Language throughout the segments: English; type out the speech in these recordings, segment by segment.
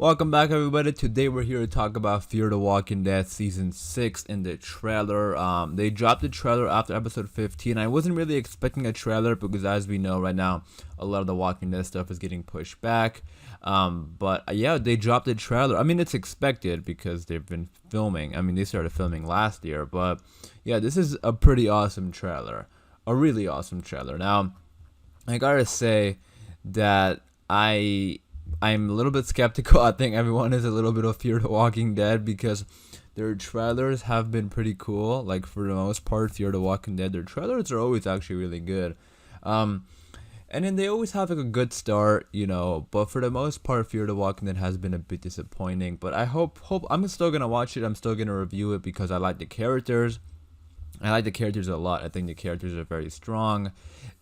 Welcome back, everybody. Today we're here to talk about Fear the Walking Dead season 6 in the trailer. They dropped the trailer after episode 15. I wasn't really expecting a trailer because, as we know right now, a lot of the Walking Dead stuff is getting pushed back. But yeah, they dropped the trailer. I mean, it's expected because they've been filming. I mean, they started filming last year. But yeah, this is a pretty awesome trailer. A really awesome trailer. Now, I gotta say that I'm a little bit skeptical. I think everyone is a little bit of Fear the Walking Dead because their trailers have been pretty cool. Like, for the most part, Fear the Walking Dead, their trailers are always actually really good. Um, and then they always have like a good start, but for the most part, Fear the Walking Dead has been a bit disappointing. But I hope I'm still gonna watch it. I'm still gonna review it because I like the characters. I like the characters a lot. I think the characters are very strong.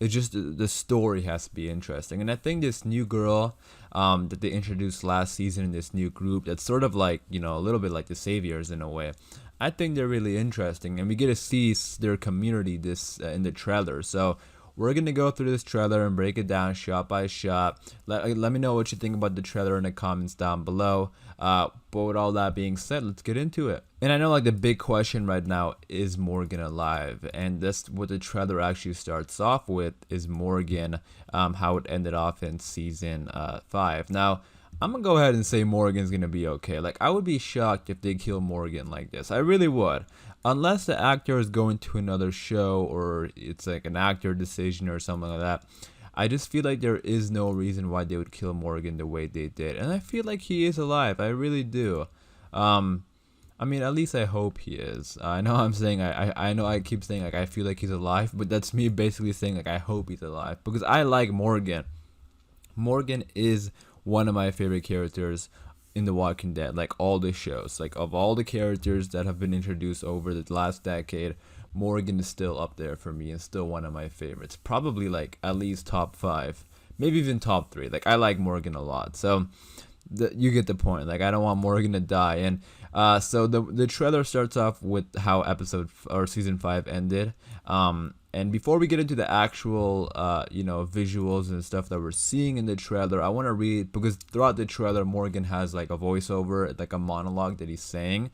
It's just the story has to be interesting. And I think this new girl that they introduced last season in this new group, that's sort of like, a little bit like the Saviors in a way. I think they're really interesting. And we get to see their community this in the trailer. So we're going to go through this trailer and break it down shot by shot. Let me know what you think about the trailer in the comments down below. But with all that being said, let's get into it. And I know like the big question right now is Morgan alive? And that's what the trailer actually starts off with, is Morgan, how it ended off in season 5. Now, I'm going to go ahead and say Morgan's going to be okay. Like, I would be shocked if they kill Morgan like this. I really would. Unless the actor is going to another show or it's like an actor decision or something like that. I just feel like there is no reason why they would kill Morgan the way they did. And I feel like he is alive. I really do. I mean, at least I hope he is. I know I'm saying, I know I keep saying, like, I feel like he's alive. But that's me basically saying, like, I hope he's alive. Because I like Morgan. Morgan is one of my favorite characters in The Walking Dead, like all the shows. Like, of all the characters that have been introduced over the last decade, Morgan is still up there for me and still one of my favorites. Probably like at least top 5, maybe even top 3. Like, I like Morgan a lot. So you get the point. Like, I don't want Morgan to die. And so the trailer starts off with how season 5 ended. And before we get into the actual, visuals and stuff that we're seeing in the trailer, I want to read, because throughout the trailer, Morgan has like a voiceover, like a monologue that he's saying.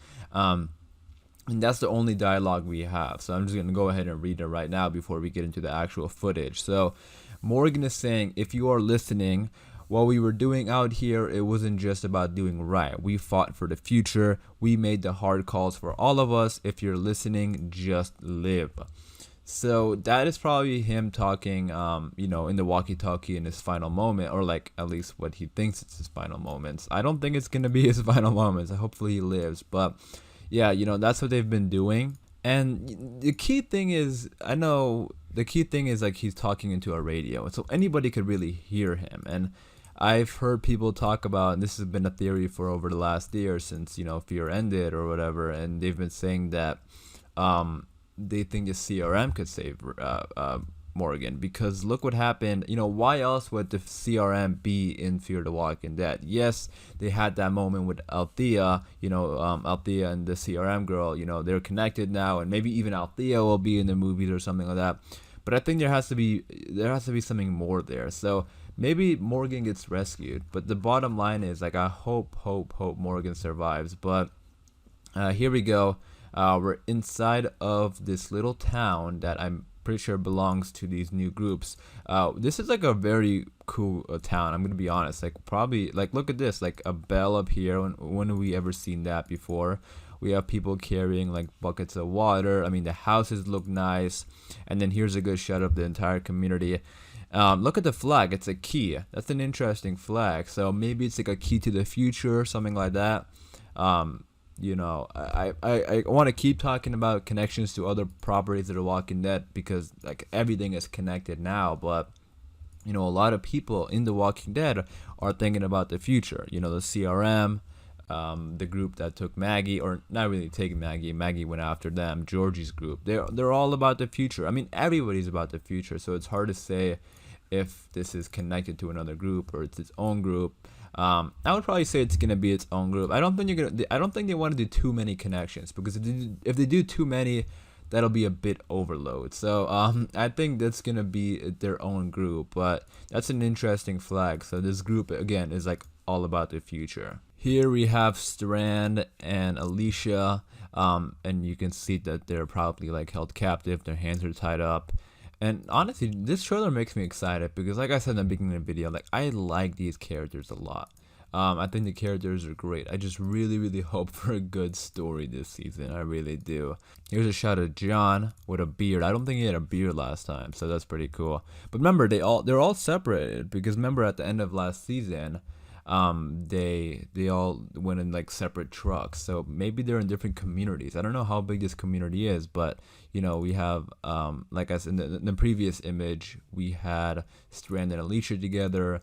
And that's the only dialogue we have. So I'm just going to go ahead and read it right now before we get into the actual footage. So Morgan is saying, if you are listening, what we were doing out here, it wasn't just about doing right. We fought for the future. We made the hard calls for all of us. If you're listening, just live. So that is probably him talking, in the walkie-talkie in his final moment, or like at least what he thinks it's his final moments. I don't think it's going to be his final moments. Hopefully he lives. But yeah, that's what they've been doing. And the key thing is, like, he's talking into a radio. So anybody could really hear him. And I've heard people talk about, and this has been a theory for over the last year since, Fear ended or whatever. And they've been saying that, they think the CRM could save Morgan, because look what happened. Why else would the CRM be in Fear the Walking Dead? Yes, they had that moment with Althea, Althea and the CRM girl, they're connected now, and maybe even Althea will be in the movies or something like that. But I think there has to be something more there. So maybe Morgan gets rescued, but the bottom line is, like, I hope Morgan survives. But here we go. We're inside of this little town that I'm pretty sure belongs to these new groups. This is like a very cool town. I'm gonna be honest. Like, probably, like, look at this, like a bell up here. When have we ever seen that before? We have people carrying like buckets of water. I mean, the houses look nice. And then here's a good shot of the entire community. Look at the flag. It's a key. That's an interesting flag. So maybe it's like a key to the future or something like that. I want to keep talking about connections to other properties of The Walking Dead, because like everything is connected now. But a lot of people in The Walking Dead are thinking about the future. The CRM, the group that took Maggie, or not really taking Maggie. Maggie went after them. Georgie's group. They're all about the future. I mean, everybody's about the future. So it's hard to say if this is connected to another group or it's its own group. I would probably say it's gonna be its own group. I don't think they want to do too many connections, because if they do too many, that'll be a bit overload. So I think that's gonna be their own group. But that's an interesting flag. So this group again is like all about the future. Here we have Strand and Alicia, and you can see that they're probably like held captive, their hands are tied up. And honestly, this trailer makes me excited because, like I said in the beginning of the video, like I like these characters a lot. I think the characters are great. I just really hope for a good story this season. I really do. Here's a shot of John with a beard. I don't think he had a beard last time, so that's pretty cool. But remember, they're all separated because remember at the end of last season, they all went in like separate trucks. So maybe they're in different communities. I don't know how big this community is, but you know, we have like I said in the previous image, we had Strand and Alicia together.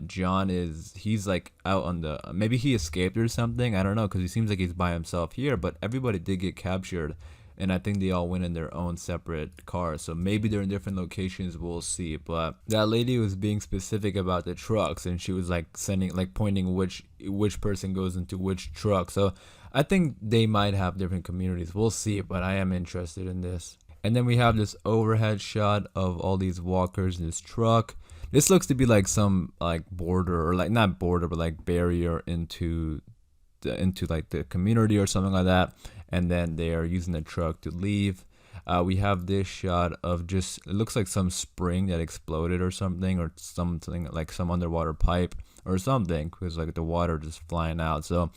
John he's like out on the, maybe he escaped or something, I don't know, because he seems like he's by himself here, but everybody did get captured, and I think they all went in their own separate cars, so maybe they're in different locations, we'll see. But that lady was being specific about the trucks, and she was like pointing which person goes into which truck, so I think they might have different communities, we'll see, but I am interested in this. And then we have this overhead shot of all these walkers in this truck. This looks to be like some like border, or like not border, but like barrier into like the community or something like that. And then they are using the truck to leave. We have this shot of just, it looks like some spring that exploded or something like some underwater pipe or something, because like the water just flying out. So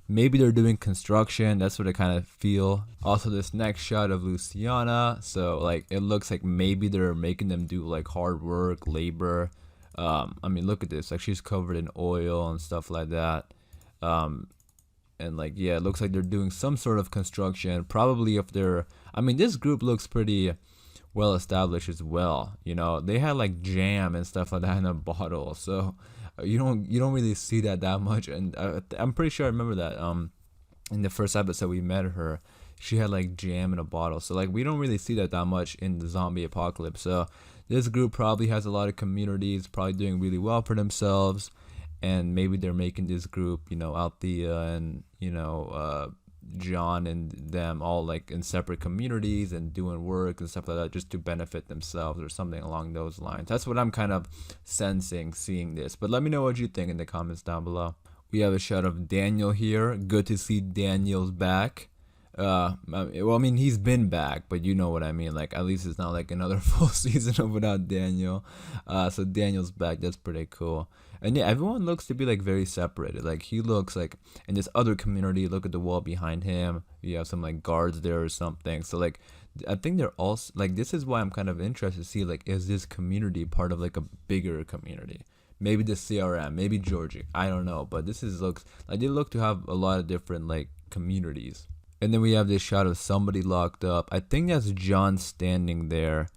maybe they're doing construction, that's what I kind of feel. Also, this next shot of Luciana, so like it looks like maybe they're making them do like hard work, labor. I mean, look at this, like she's covered in oil and stuff like that. And like, yeah, it looks like they're doing some sort of construction, probably if they're, I mean, this group looks pretty well established as well. You know, they had like jam and stuff like that in a bottle, so you don't really see that much. And I'm pretty sure I remember that in the first episode we met her, she had like jam in a bottle, so like we don't really see that much in the zombie apocalypse. So this group probably has a lot of communities, probably doing really well for themselves, and maybe they're making this group, you know, Althea and you know John and them all like in separate communities and doing work and stuff like that just to benefit themselves or something along those lines. That's what I'm kind of sensing seeing this. But let me know what you think in the comments down below. We have a shot of Daniel here. Good to see Daniel's back. Well, I mean, he's been back, but you know what I mean. Like, at least it's not like another full season of without Daniel. So Daniel's back. That's pretty cool. And yeah, everyone looks to be like very separated. Like he looks like in this other community. Look at the wall behind him. You have some like guards there or something. So like, I think they're all like. This is why I'm kind of interested to see like, is this community part of like a bigger community? Maybe the CRM, maybe Georgie. I don't know, but this looks like they look to have a lot of different like communities. And then we have this shot of somebody locked up. I think that's John standing there.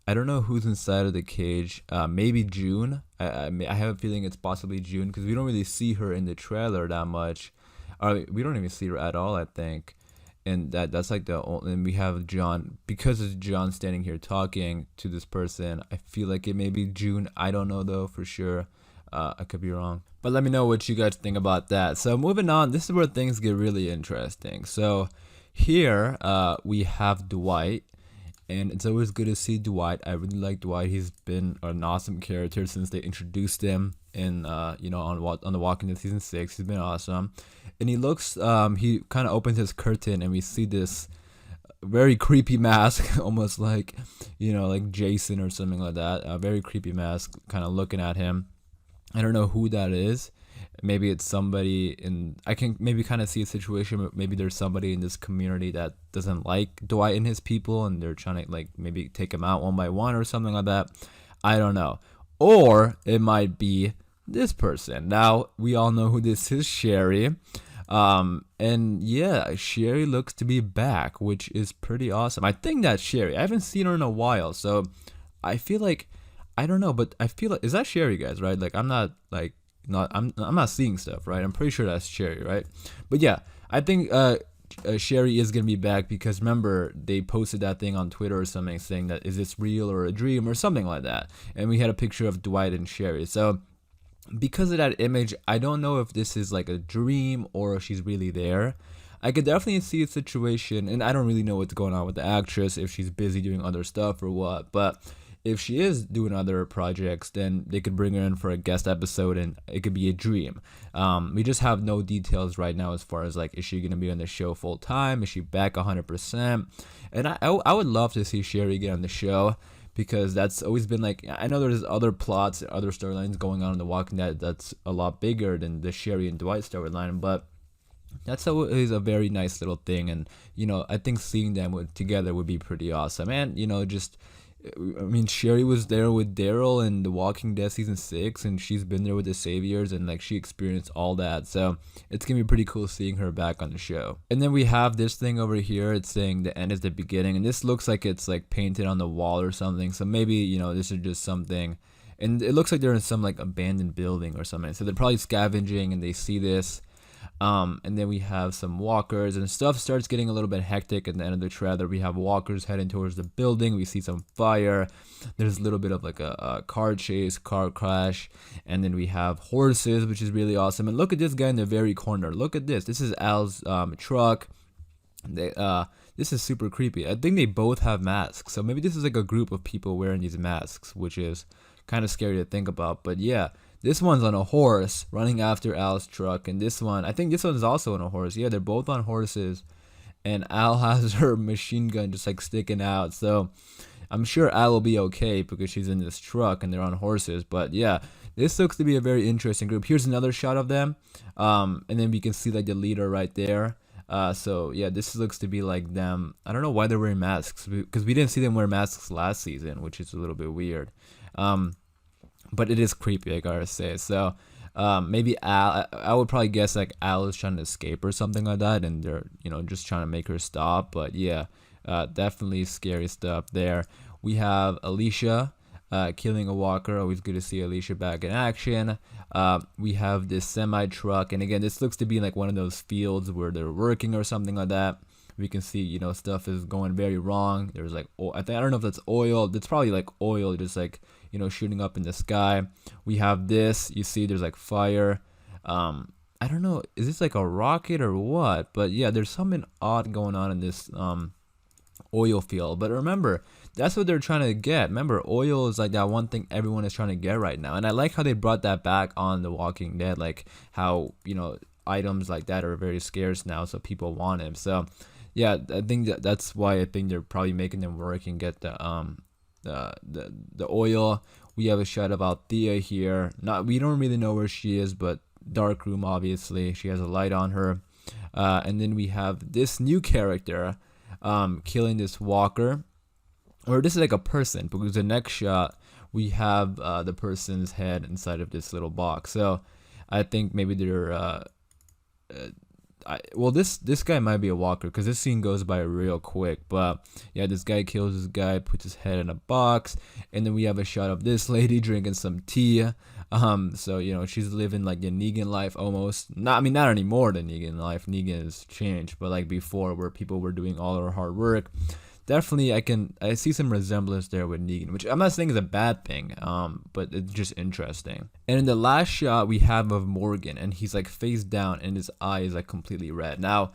I don't know who's inside of the cage. Maybe June. I have a feeling it's possibly June because we don't really see her in the trailer that much. We don't even see her at all, I think. And that's like the only, and we have John, because it's John standing here talking to this person. I feel like it may be June. I don't know though for sure. I could be wrong. But let me know what you guys think about that. So moving on, this is where things get really interesting. So here we have Dwight. And it's always good to see Dwight. I really like Dwight. He's been an awesome character since they introduced him in you know, on The Walking Dead season 6. He's been awesome. And he looks he kind of opens his curtain and we see this very creepy mask, almost like, you know, like Jason or something like that. A very creepy mask kind of looking at him. I don't know who that is. Maybe it's somebody in, I can maybe kind of see a situation where maybe there's somebody in this community that doesn't like Dwight and his people and they're trying to like maybe take him out one by one or something like that. I don't know. Or it might be this person. Now we all know who this is, Sherry. And yeah, Sherry looks to be back, which is pretty awesome. I think that's Sherry. I haven't seen her in a while, so I feel like, I don't know, but I feel like, is that Sherry, guys, right? Like I'm not seeing stuff, right? I'm pretty sure that's Sherry, right? But yeah, I think Sherry is gonna be back because remember they posted that thing on Twitter or something saying that is this real or a dream or something like that, and we had a picture of Dwight and Sherry. So because of that image, I don't know if this is like a dream or if she's really there. I could definitely see a situation, and I don't really know what's going on with the actress, if she's busy doing other stuff or what, but if she is doing other projects, then they could bring her in for a guest episode, and it could be a dream. We just have no details right now as far as like, is she gonna be on the show full time? Is she back 100%? And I would love to see Sherry get on the show, because that's always been like, I know there's other plots, other storylines going on in The Walking Dead that's a lot bigger than the Sherry and Dwight storyline, but that's always a very nice little thing. And I think seeing them together would be pretty awesome. And just, I mean, Sherry was there with Daryl in The Walking Dead season 6, and she's been there with the Saviors, and like she experienced all that. So it's gonna be pretty cool seeing her back on the show. And then we have this thing over here. It's saying the end is the beginning, and this looks like it's like painted on the wall or something. So maybe this is just something. And it looks like they're in some like abandoned building or something. So they're probably scavenging, and they see this. And then we have some walkers, and stuff starts getting a little bit hectic at the end of the trailer. We have walkers heading towards the building. We see some fire. There's a little bit of like a car chase, car crash, and then we have horses, which is really awesome. And look at this guy in the very corner. Look at this. This is Al's truck. This is super creepy. I think they both have masks, so maybe this is like a group of people wearing these masks, which is kind of scary to think about. But yeah, this one's on a horse running after Al's truck, and this one, I think this one's also on a horse. Yeah, they're both on horses, and Al has her machine gun just like sticking out. So I'm sure Al will be okay because she's in this truck and they're on horses. But yeah, this looks to be a very interesting group. Here's another shot of them, and then we can see like the leader right there. So yeah, this looks to be like them. I don't know why they're wearing masks, because we didn't see them wear masks last season, which is a little bit weird. But it is creepy, I gotta say. So maybe Al, I would probably guess like Al is trying to escape or something like that, and they're just trying to make her stop. But yeah, definitely scary stuff there. We have Alicia killing a walker. Always good to see Alicia back in action. We have this semi truck, and again, this looks to be like one of those fields where they're working or something like that. We can see stuff is going very wrong. There's like I don't know if that's oil. It's probably like oil, just like shooting up in the sky. We have this. You see, there's like fire. I don't know. Is this like a rocket or what? But yeah, there's something odd going on in this oil field. But remember, that's what they're trying to get. Remember, oil is like that one thing everyone is trying to get right now. And I like how they brought that back on The Walking Dead. Like how items like that are very scarce now, so people want them. So yeah, I think that's why I think they're probably making them work and get the oil. We have a shot of Althea here. We don't really know where she is, but dark room, obviously. She has a light on her. And then we have this new character killing this walker. Or this is like a person, because the next shot we have the person's head inside of this little box. So I think maybe they're this guy might be a walker, because this scene goes by real quick. But yeah, this guy kills this guy, puts his head in a box, and then we have a shot of this lady drinking some tea. So she's living like the Negan life almost. Not anymore, the Negan life. Negan has changed, but like before, where people were doing all their hard work. Definitely, I see some resemblance there with Negan, which I'm not saying is a bad thing, but it's just interesting. And in the last shot we have of Morgan, and he's like face down, and his eye is like completely red. Now,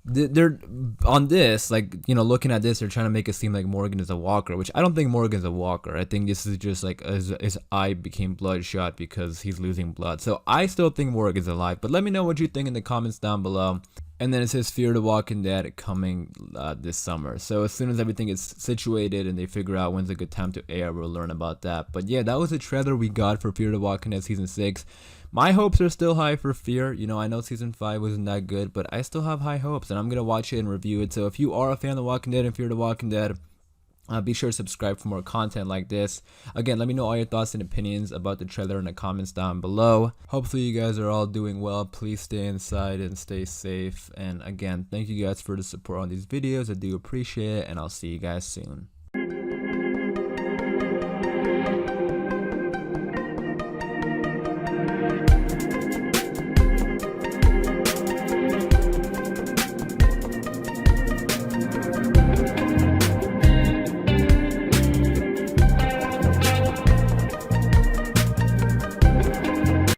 they're on this, like looking at this, they're trying to make it seem like Morgan is a walker, which I don't think Morgan's a walker. I think this is just like his eye became bloodshot because he's losing blood. So I still think Morgan's alive, but let me know what you think in the comments down below. And then it says Fear the Walking Dead coming this summer. So as soon as everything is situated and they figure out when's a good time to air, we'll learn about that. But yeah, that was the trailer we got for Fear the Walking Dead season 6. My hopes are still high for Fear. I know season 5 wasn't that good, but I still have high hopes, and I'm gonna watch it and review it. So if you are a fan of The Walking Dead and Fear the Walking Dead, be sure to subscribe for more content like this. Again, let me know all your thoughts and opinions about the trailer in the comments down below. Hopefully you guys are all doing well. Please stay inside and stay safe. And again, thank you guys for the support on these videos. I do appreciate it, and I'll see you guys soon.